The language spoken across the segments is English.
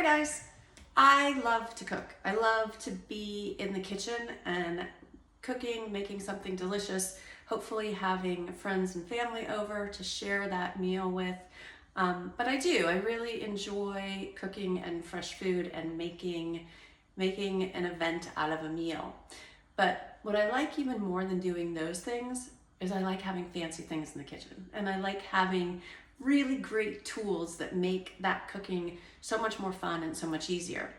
Hi guys, I love to cook. I love to be in the kitchen and cooking, making something delicious, hopefully having friends and family over to share that meal with. But I really enjoy cooking and fresh food and making an event out of a meal. But what I like even more than doing those things is I like having fancy things in the kitchen, and I like having really great tools that make that cooking so much more fun and so much easier.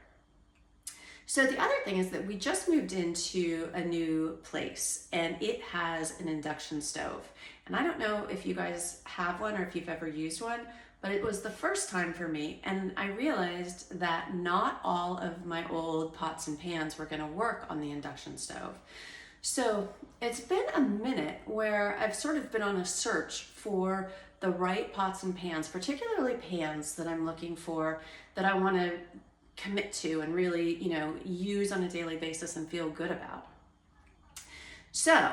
So the other thing is that we just moved into a new place and it has an induction stove. And I don't know if you guys have one or if you've ever used one, but it was the first time for me, and I realized that not all of my old pots and pans were going to work on the induction stove. So it's been a minute where I've sort of been on a search for the right pots and pans, particularly pans that I'm looking for, that I want to commit to and really, use on a daily basis and feel good about. So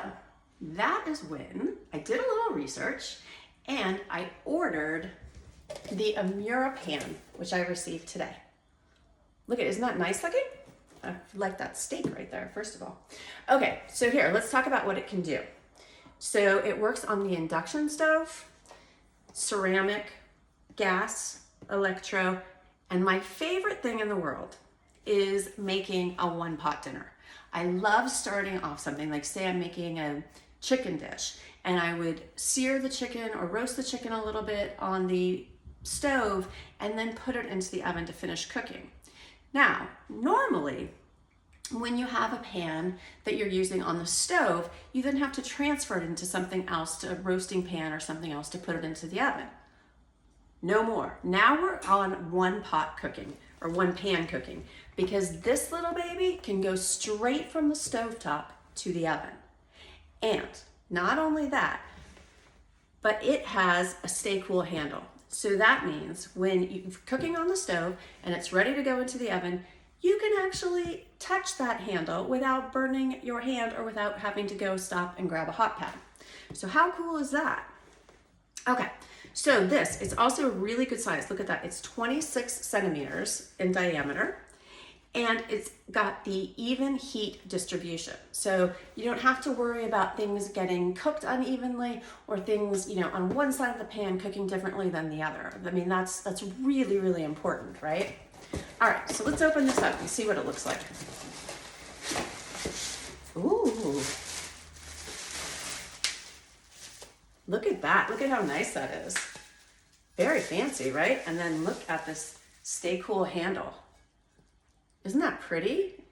that is when I did a little research and I ordered the Emura pan, which I received today. Look at it, isn't that nice looking? I like that steak right there, first of all. Okay, so here, let's talk about what it can do. So it works on the induction stove, ceramic, gas, electro, and my favorite thing in the world is making a one-pot dinner. I love starting off something like, say I'm making a chicken dish, and I would sear the chicken or roast the chicken a little bit on the stove and then put it into the oven to finish cooking. Now, normally, when you have a pan that you're using on the stove, you then have to transfer it into something else, to a roasting pan or something else, to put it into the oven. No more. Now we're on one pot cooking, or one pan cooking, because this little baby can go straight from the stovetop to the oven. And not only that, but it has a stay cool handle. So that means when you're cooking on the stove and it's ready to go into the oven, you can actually touch that handle without burning your hand or without having to go stop and grab a hot pad. So how cool is that? Okay, so this is also a really good size. Look at that, it's 26 centimeters in diameter. And it's got the even heat distribution. So you don't have to worry about things getting cooked unevenly or things, on one side of the pan cooking differently than the other. I mean, that's really, really important, right? All right, so let's open this up and see what it looks like. Ooh. Look at that. Look at how nice that is. Very fancy, right? And then look at this stay cool handle. Isn't that pretty?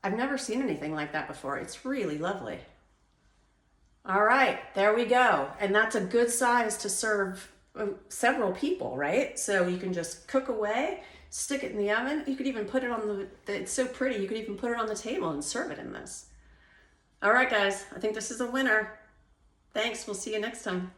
I've never seen anything like that before. It's really lovely. All right, there we go. And that's a good size to serve several people, right? So you can just cook away, stick it in the oven. You could even put it on it's so pretty, you could even put it on the table and serve it in this. All right, guys, I think this is a winner. Thanks, we'll see you next time.